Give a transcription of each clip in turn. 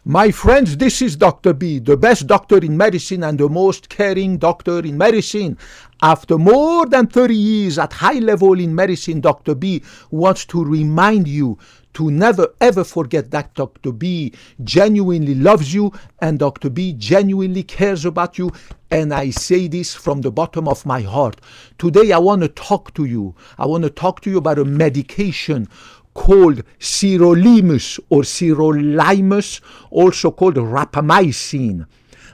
My friends, this is Dr. B, the best doctor in medicine and the most caring doctor in medicine. After more than 30 years at high level in medicine, Dr. B wants to remind you to never ever forget that Dr. B genuinely loves you and Dr. B genuinely cares about you. And I say this from the bottom of my heart. Today I want to talk to you. I want to talk to you about a medication called sirolimus or sirolimus, also called rapamycin,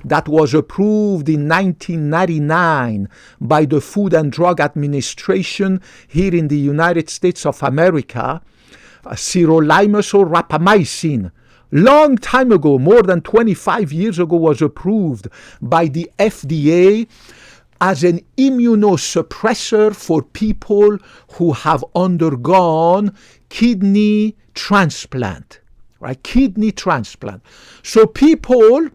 that was approved in 1999 by the Food and Drug Administration here in the United States of America. Sirolimus or rapamycin, long time ago, more than 25 years ago, was approved by the FDA as an immunosuppressor for people who have undergone kidney transplant, right? Kidney transplant. So people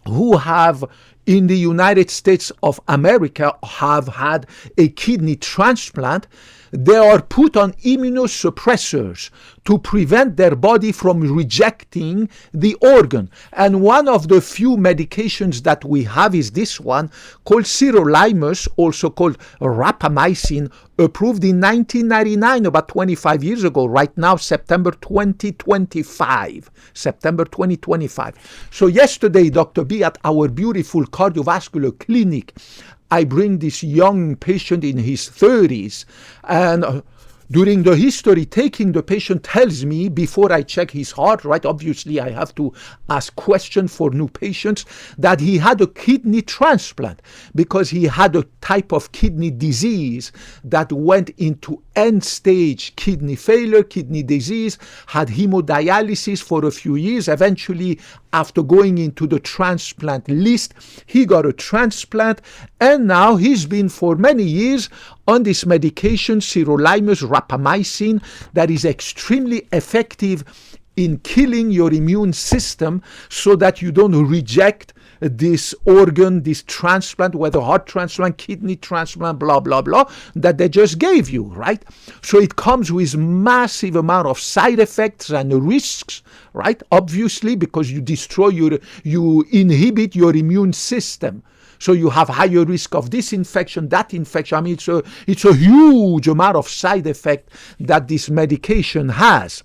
who have in the United States of America have had a kidney transplant, they are put on immunosuppressors to prevent their body from rejecting the organ. And one of the few medications that we have is this one called sirolimus, also called rapamycin, approved in 1999, about 25 years ago, right now, September 2025. September 2025. So yesterday, Dr. B at our beautiful cardiovascular clinic, I bring this young patient in his 30s, and during the history taking, the patient tells me, before I check his heart, right, obviously I have to ask questions for new patients, that he had a kidney transplant because he had a type of kidney disease that went into end-stage kidney failure, kidney disease, had hemodialysis for a few years. Eventually, after going into the transplant list, he got a transplant, and now he's been for many years on this medication, sirolimus rapamycin, that is extremely effective in killing your immune system so that you don't reject this organ, this transplant, whether heart transplant, kidney transplant, blah, blah, blah, that they just gave you, right? So it comes with massive amount of side effects and risks, right? Obviously, because you you inhibit your immune system. So you have higher risk of this infection, that infection. I mean, it's a huge amount of side effect that this medication has.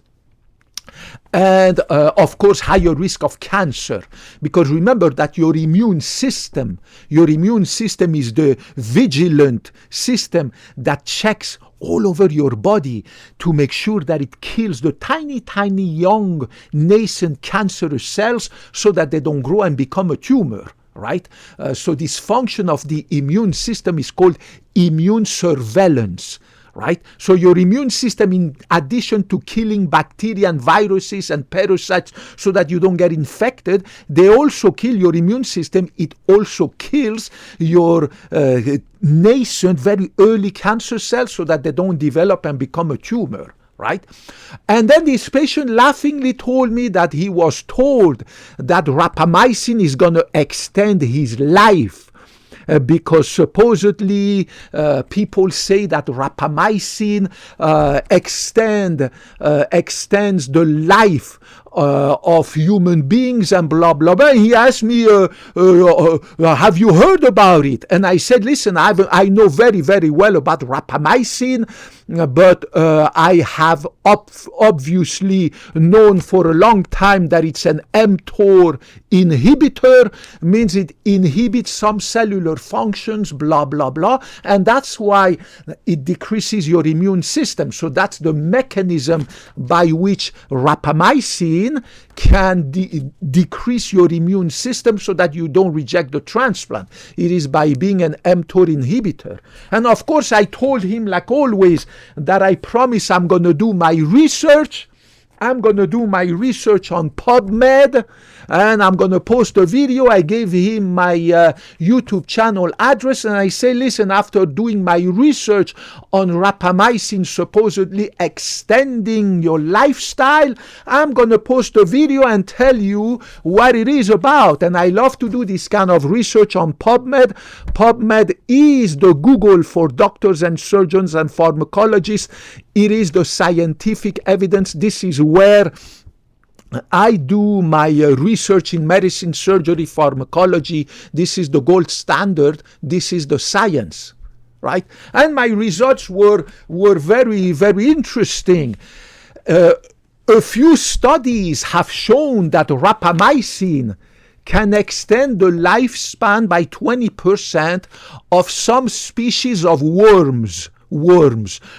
And of course, higher risk of cancer, because remember that your immune system is the vigilant system that checks all over your body to make sure that it kills the tiny, tiny, young, nascent cancerous cells so that they don't grow and become a tumor. Right? So this function of the immune system is called immune surveillance. Right? So your immune system, in addition to killing bacteria and viruses and parasites so that you don't get infected, they also kill your immune system. It also kills your nascent, very early cancer cells so that they don't develop and become a tumor. Right? And then this patient laughingly told me that he was told that rapamycin is going to extend his life because supposedly people say that rapamycin extends the life of human beings and blah, blah, blah. He asked me, have you heard about it? And I said, listen, I know very, very well about rapamycin, but I have obviously known for a long time that it's an mTOR inhibitor, means it inhibits some cellular functions, blah, blah, blah, and that's why it decreases your immune system. So that's the mechanism by which rapamycin can decrease your immune system so that you don't reject the transplant. It is by being an mTOR inhibitor. And of course, I told him, like always, that I promise I'm going to do my research. I'm going to do my research on PubMed, and I'm going to post a video. I gave him my YouTube channel address, and I say, listen, after doing my research on rapamycin supposedly extending your lifestyle, I'm going to post a video and tell you what it is about. And I love to do this kind of research on PubMed. PubMed is the Google for doctors and surgeons and pharmacologists. It is the scientific evidence. This is where I do my research in medicine, surgery, pharmacology. This is the gold standard. This is the science, right? And my results were very, very interesting. A few studies have shown that rapamycin can extend the lifespan by 20% of some species of worms.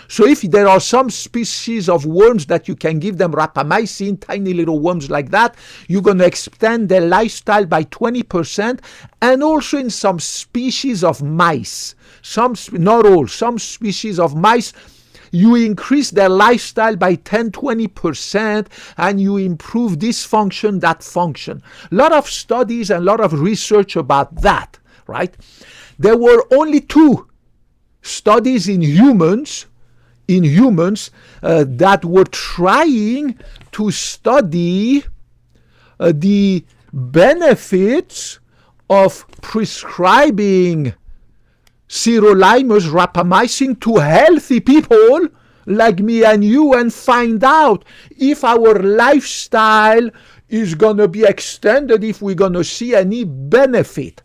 So if there are some species of worms that you can give them rapamycin, tiny little worms like that, you're going to extend their lifestyle by 20%. And also in some species of mice, some species of mice, you increase their lifestyle by 10-20%, and you improve this function, that function. A lot of studies and a lot of research about that, right? There were only 2 studies in humans that were trying to study the benefits of prescribing sirolimus rapamycin to healthy people like me and you, and find out if our lifestyle is going to be extended, if we're going to see any benefit.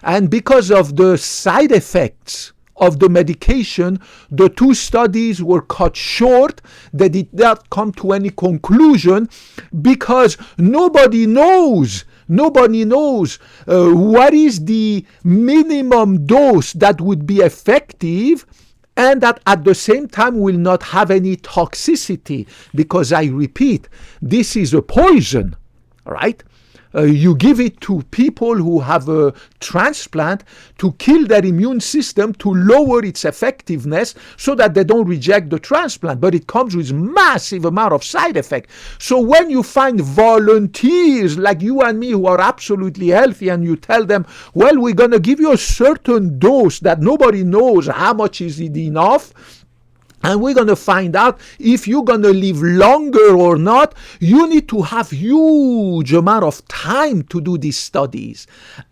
And because of the side effects of the medication, the 2 studies were cut short. They did not come to any conclusion because nobody knows what is the minimum dose that would be effective and that at the same time will not have any toxicity, because I repeat, this is a poison, right? You give it to people who have a transplant to kill their immune system, to lower its effectiveness so that they don't reject the transplant. But it comes with massive amount of side effect. So when you find volunteers like you and me who are absolutely healthy, and you tell them, well, we're going to give you a certain dose that nobody knows how much is it enough, and we're going to find out if you're going to live longer or not, you need to have huge amount of time to do these studies.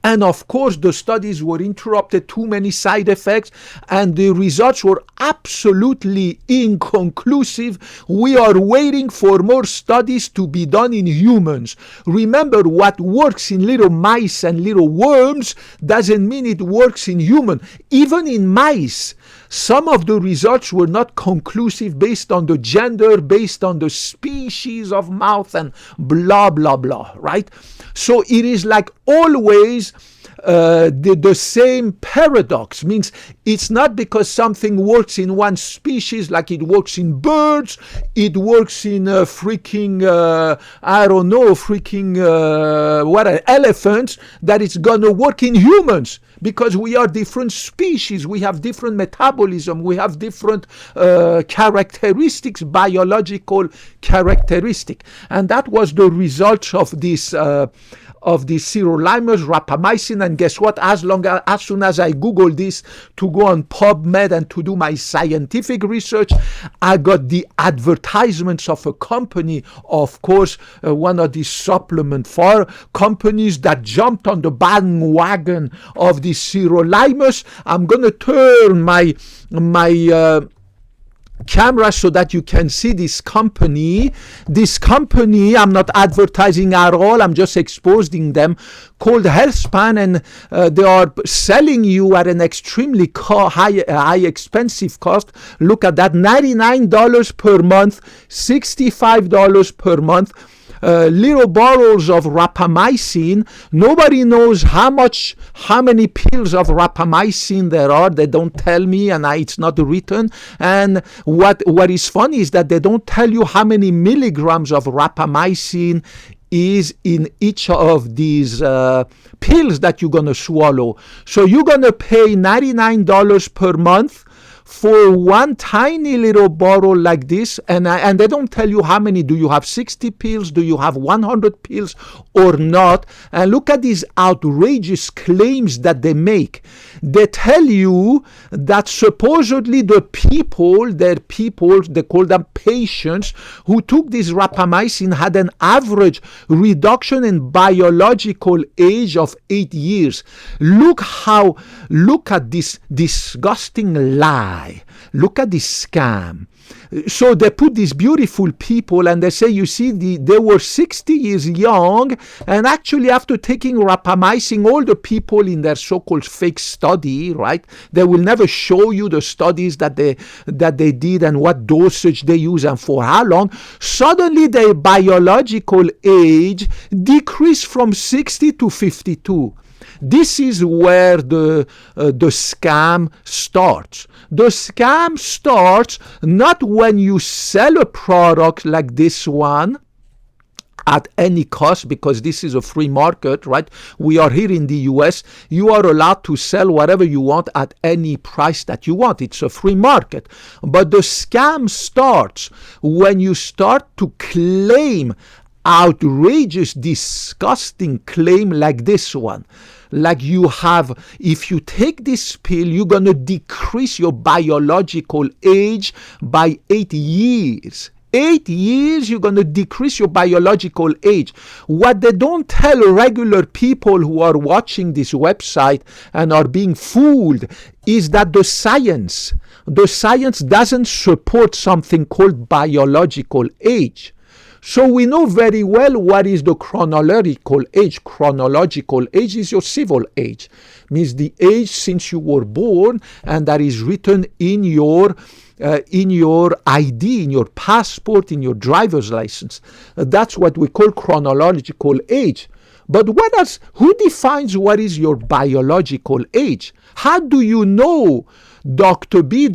And of course, the studies were interrupted, too many side effects, and the results were absolutely inconclusive. We are waiting for more studies to be done in humans. Remember, what works in little mice and little worms doesn't mean it works in human. Even in mice, some of the results were not conclusive based on the gender, based on the species of mouth, and blah, blah, blah, right? So it is like always the same paradox. Means it's not because something works in one species like it works in birds, it works in elephants, that it's going to work in humans. Because we are different species, we have different metabolism, we have different characteristics, biological characteristic. And that was the result of this sirolimus rapamycin. And guess what? As soon as I Googled this to go on PubMed and to do my scientific research, I got the advertisements of a company, of course, one of these supplement for companies that jumped on the bandwagon of the sirolimus. I'm going to turn my camera so that you can see this company. This company, I'm not advertising at all, I'm just exposing them, called Healthspan, and they are selling you at an extremely high expensive cost. Look at that, $99 per month, $65 per month. Little bottles of rapamycin. Nobody knows how many pills of rapamycin there are. They don't tell me, and it's not written. And what is funny is that they don't tell you how many milligrams of rapamycin is in each of these pills that you're going to swallow. So you're going to pay $99 per month for one tiny little bottle like this, and they don't tell you how many. Do you have 60 pills? Do you have 100 pills or not? And look at these outrageous claims that they make. They tell you that supposedly they call them patients, who took this rapamycin had an average reduction in biological age of 8 years. Look at this disgusting lie. lie. Look at this scam. So they put these beautiful people and they say, you see, they were 60 years young, and actually after taking rapamycin, all the people in their so-called fake study, right, they will never show you the studies that they did and what dosage they use and for how long. Suddenly their biological age decreased from 60 to 52. This is where the scam starts. The scam starts not when you sell a product like this one at any cost, because this is a free market, right? We are here in the US. You are allowed to sell whatever you want at any price that you want. It's a free market. But the scam starts when you start to claim outrageous, disgusting claim like this one. Like you have, if you take this pill, you're going to decrease your biological age by 8 years. 8 years, you're going to decrease your biological age. What they don't tell regular people who are watching this website and are being fooled is that the science doesn't support something called biological age. So we know very well what is the chronological age. Chronological age is your civil age, means the age since you were born, and that is written in your ID, in your passport, in your driver's license. That's what we call chronological age. But what else? Who defines what is your biological age? How do you know? Dr. B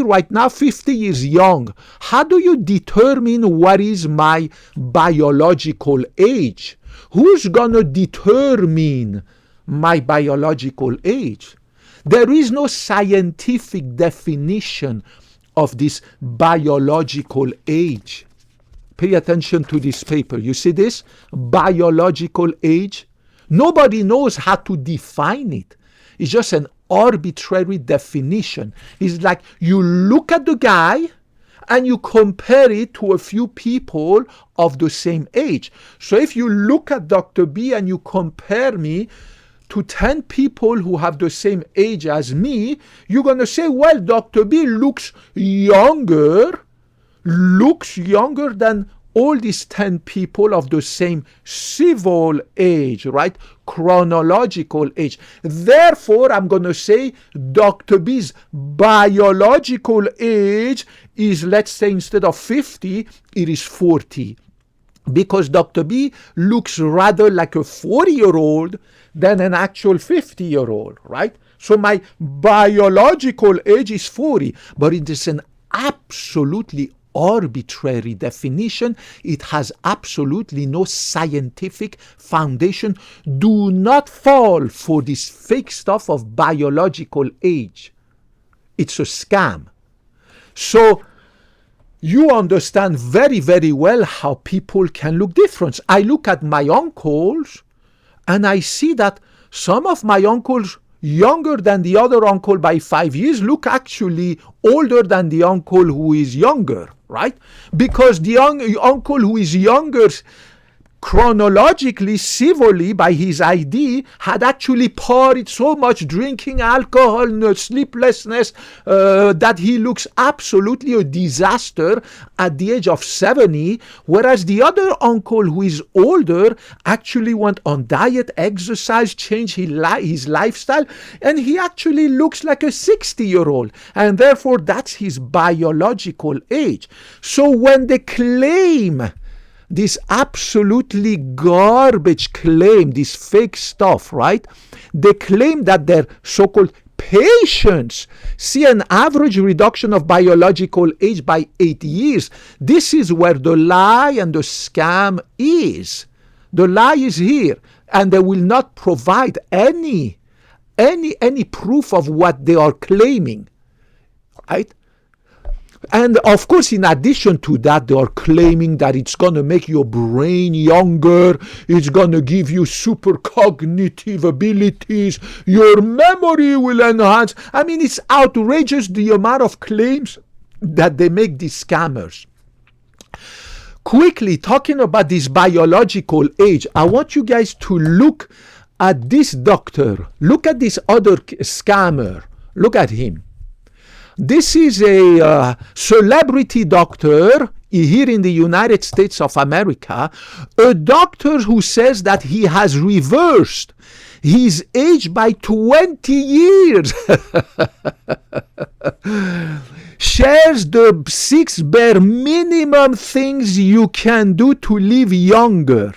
right now 50 years young. How do you determine what is my biological age? Who's gonna determine my biological age? There is no scientific definition of this biological age. Pay attention to this paper. You see this? Biological age. Nobody knows how to define it. It's just an arbitrary definition. It's like you look at the guy and you compare it to a few people of the same age. So if you look at Dr. B and you compare me to 10 people who have the same age as me, you're going to say, well, Dr. B looks younger than all these 10 people of the same civil age, right? Chronological age. Therefore, I'm going to say Dr. B's biological age is, let's say, instead of 50, it is 40. Because Dr. B looks rather like a 40-year-old than an actual 50-year-old, right? So my biological age is 40, but it is an absolutely arbitrary definition. It has absolutely no scientific foundation. Do not fall for this fake stuff of biological age. It's a scam. So you understand very, very well how people can look different. I look at my uncles and I see that some of my uncles younger than the other uncle by 5 years look actually older than the uncle who is younger, right? Because the uncle who is younger chronologically, civilly, by his ID, had actually partied so much, drinking alcohol, sleeplessness, that he looks absolutely a disaster at the age of 70, whereas the other uncle who is older actually went on diet, exercise, changed his lifestyle, and he actually looks like a 60-year-old, and therefore that's his biological age. So when they claim this absolutely garbage claim, this fake stuff, right? They claim that their so-called patients see an average reduction of biological age by 8 years. This is where the lie and the scam is. The lie is here, and they will not provide any proof of what they are claiming, right? And of course, in addition to that, they are claiming that it's going to make your brain younger, it's going to give you super cognitive abilities, your memory will enhance. I mean, it's outrageous the amount of claims that they make, these scammers. Quickly, talking about this biological age, I want you guys to look at this doctor. Look at this other scammer. Look at him. This is a celebrity doctor here in the United States of America, a doctor who says that he has reversed his age by 20 years. Shares the 6 bare minimum things you can do to live younger.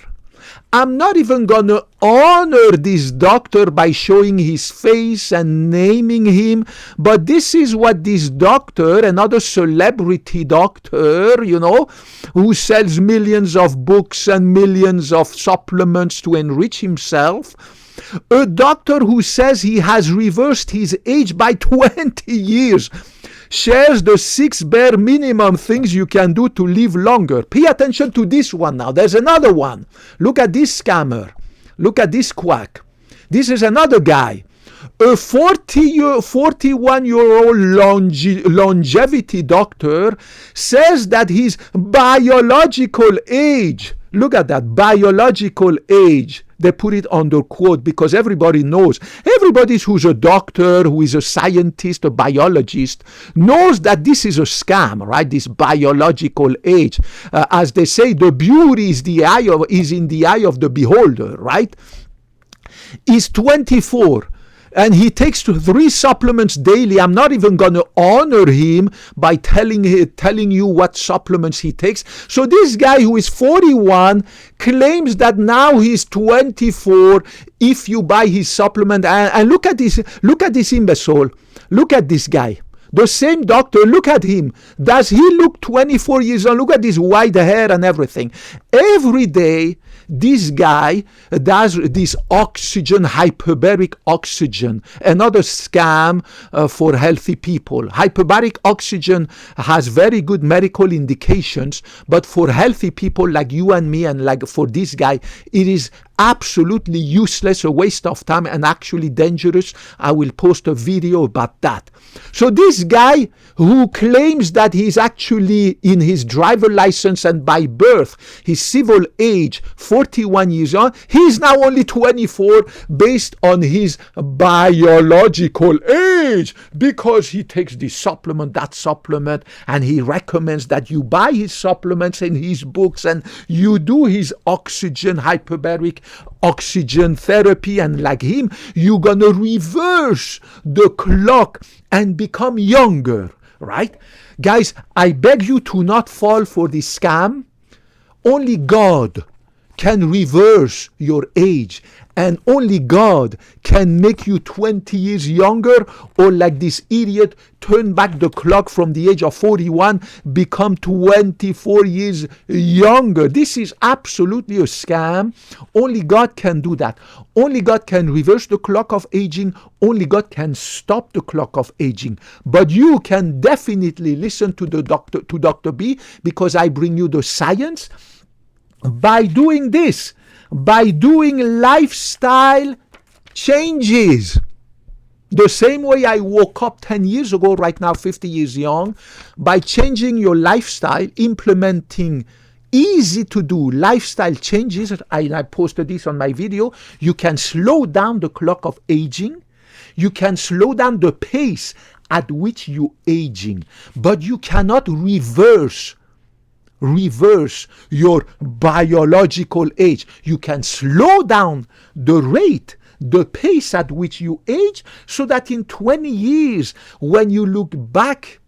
I'm not even going to honor this doctor by showing his face and naming him, but this is what this doctor, another celebrity doctor, who sells millions of books and millions of supplements to enrich himself, a doctor who says he has reversed his age by 20 years, shares the 6 bare minimum things you can do to live longer. Pay attention to this one now. There's another one. Look at this scammer. Look at this quack. This is another guy. A 41-year-old longevity doctor says that his biological age, look at that, biological age, they put it under quote because everybody knows, everybody who's a doctor, who is a scientist, a biologist, knows that this is a scam, right? This biological age. As they say, the beauty is in the eye of the beholder, right? He's 24. And he takes 3 supplements daily. I'm not even going to honor him by telling you what supplements he takes. So this guy who is 41 claims that now he's 24 if you buy his supplement. And look at this imbecile. Look at this guy. The same doctor, look at him. Does he look 24 years old? Look at this white hair and everything. Every day, this guy does this oxygen, hyperbaric oxygen, another scam for healthy people. Hyperbaric oxygen has very good medical indications, but for healthy people like you and me and like for this guy, it is absolutely useless, a waste of time, and actually dangerous. I will post a video about that. So this guy who claims that he's actually in his driver license and by birth, his civil age, 41 years old, he's now only 24 based on his biological age because he takes this supplement, that supplement, and he recommends that you buy his supplements in his books and you do his oxygen, hyperbaric oxygen therapy, and like him, you're gonna reverse the clock and become younger, right? Guys, I beg you to not fall for this scam. Only God can reverse your age, and only God can make you 20 years younger, or like this idiot, turn back the clock from the age of 41, become 24 years younger. This is absolutely a scam. Only God can do that. Only God can reverse the clock of aging. Only God can stop the clock of aging. But you can definitely listen to Dr. B, because I bring you the science. By doing this, by doing lifestyle changes, the same way I woke up 10 years ago, right now 50 years young, by changing your lifestyle, implementing easy to do lifestyle changes, I posted this on my video, you can slow down the clock of aging, you can slow down the pace at which you're aging, but you cannot reverse your biological age. You can slow down the rate, the pace at which you age, so that in 20 years, when you look back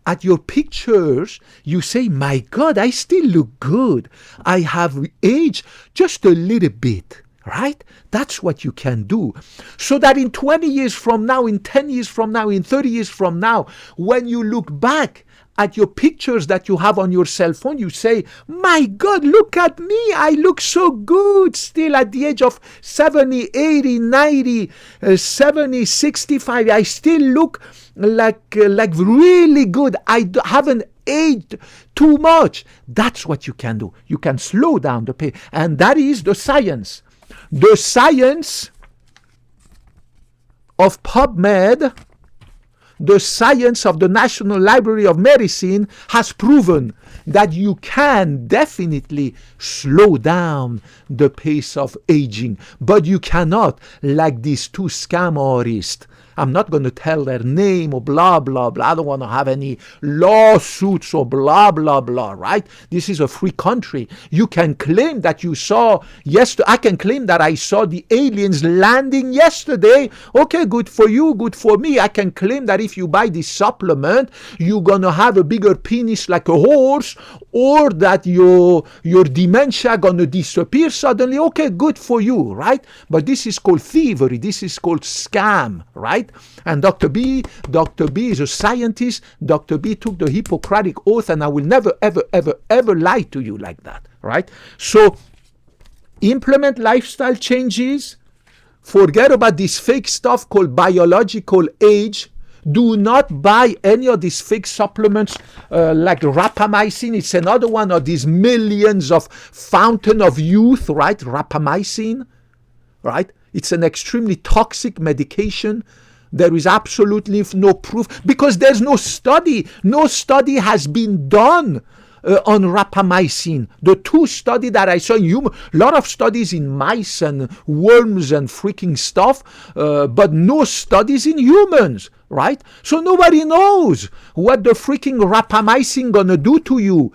at your pictures, you say, my God, I still look good. I have aged just a little bit. Right? That's what you can do. So that in 20 years from now, in 10 years from now, in 30 years from now, when you look back at your pictures that you have on your cell phone, you say, my God, look at me. I look so good still at the age of 70, 80, 90, 70, 65. I still look like really good. I haven't aged too much. That's what you can do. You can slow down the pace. And that is the science. The science of PubMed, the science of the National Library of Medicine has proven that you can definitely slow down the pace of aging, but you cannot, like these 2 scam artists, I'm not going to tell their name or blah, blah, blah. I don't want to have any lawsuits or blah, blah, blah, right? This is a free country. You can claim that you saw yesterday. I can claim that I saw the aliens landing yesterday. Okay, good for you, good for me. I can claim that if you buy this supplement, you're going to have a bigger penis like a horse, or that your dementia going to disappear suddenly. Okay, good for you, right? But this is called thievery. This is called scam, right? And Dr. B is a scientist. Dr. B took the Hippocratic Oath, and I will never, ever, ever, ever lie to you like that, right? So implement lifestyle changes. Forget about this fake stuff called biological age. Do not buy any of these fake supplements like Rapamycin. It's another one of these millions of fountain of youth, right? Rapamycin, right? It's an extremely toxic medication. There is absolutely no proof because there's no study. No study has been done on Rapamycin. The two studies that I saw in human, a lot of studies in mice and worms and freaking stuff, but no studies in humans, right? So nobody knows what the freaking Rapamycin gonna do to you.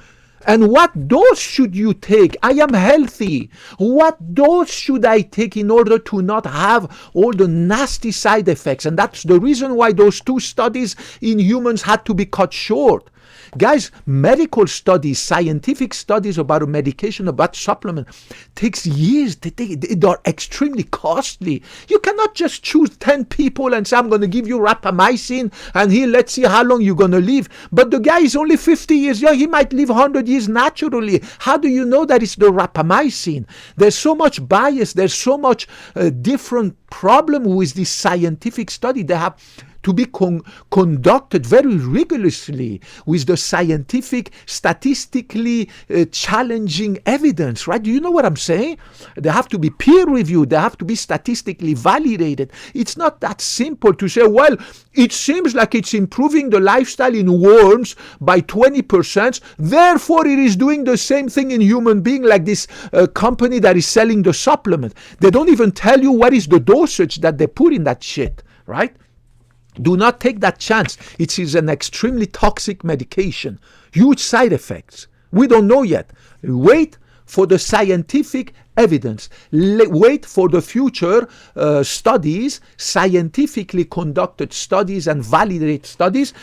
And what dose should you take? I am healthy. What dose should I take in order to not have all the nasty side effects? And that's the reason why those two studies in humans had to be cut short. Guys, medical studies, scientific studies about a medication, about supplement, takes years. They are extremely costly. You cannot just choose 10 people and say, I'm going to give you Rapamycin, and here, let's see how long you're going to live. But the guy is only 50 years young. He might live 100 years naturally. How do you know that it's the Rapamycin? There's so much bias. There's so much different problem with this scientific study. They have to be conducted very rigorously with the scientific, statistically challenging evidence, right? Do you know what I'm saying? They have to be peer-reviewed. They have to be statistically validated. It's not that simple to say, well, it seems like it's improving the lifestyle in worms by 20%. Therefore, it is doing the same thing in human being, like this company that is selling the supplement. They don't even tell you what is the dosage that they put in that shit, right? Do not take that chance. It is an extremely toxic medication. Huge side effects. We don't know yet. Wait for the scientific evidence. Wait for the future studies, scientifically conducted studies and validated studies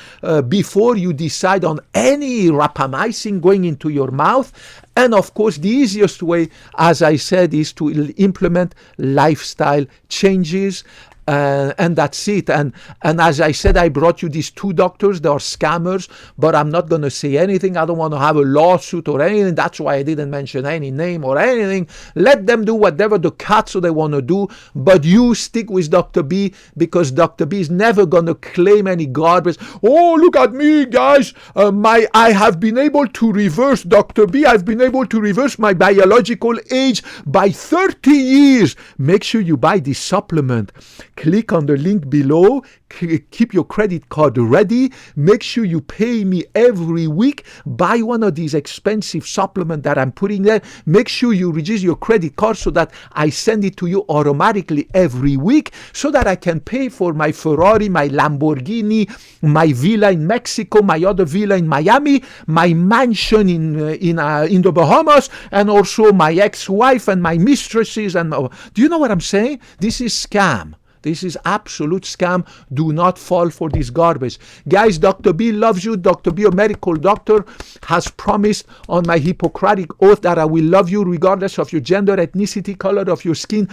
before you decide on any Rapamycin going into your mouth. And of course, the easiest way, as I said, is to implement lifestyle changes. And that's it. And as I said, I brought you these two doctors. They are scammers, but I'm not going to say anything. I don't want to have a lawsuit or anything. That's why I didn't mention any name or anything. Let them do whatever the cats they want to do, but you stick with Dr. B, because Dr. B is never going to claim any garbage. Oh, look at me, guys. I have been able to reverse, Dr. B, I've been able to reverse my biological age by 30 years. Make sure you buy this supplement. Click on the link below. Keep your credit card ready. Make sure you pay me every week. Buy one of these expensive supplements that I'm putting there. Make sure you register your credit card so that I send it to you automatically every week, so that I can pay for my Ferrari, my Lamborghini, my villa in Mexico, my other villa in Miami, my mansion in the Bahamas, and also my ex-wife and my mistresses. And do you know what I'm saying? This is scam. This is absolute scam. Do not fall for this garbage. Guys, Dr. B loves you. Dr. B, a medical doctor, has promised on my Hippocratic Oath that I will love you regardless of your gender, ethnicity, color of your skin,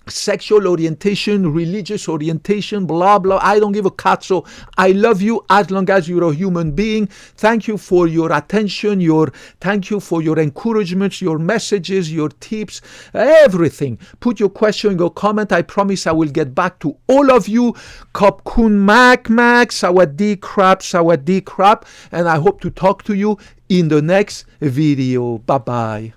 sexual orientation, religious orientation, blah, blah. I don't give a cat. So I love you as long as you're a human being. Thank you for your attention. Thank you for your encouragements, your messages, your tips, everything. Put your question, your comment. I promise I will get back to all of you. Kop kun mak, sawadee krap. And I hope to talk to you in the next video. Bye-bye.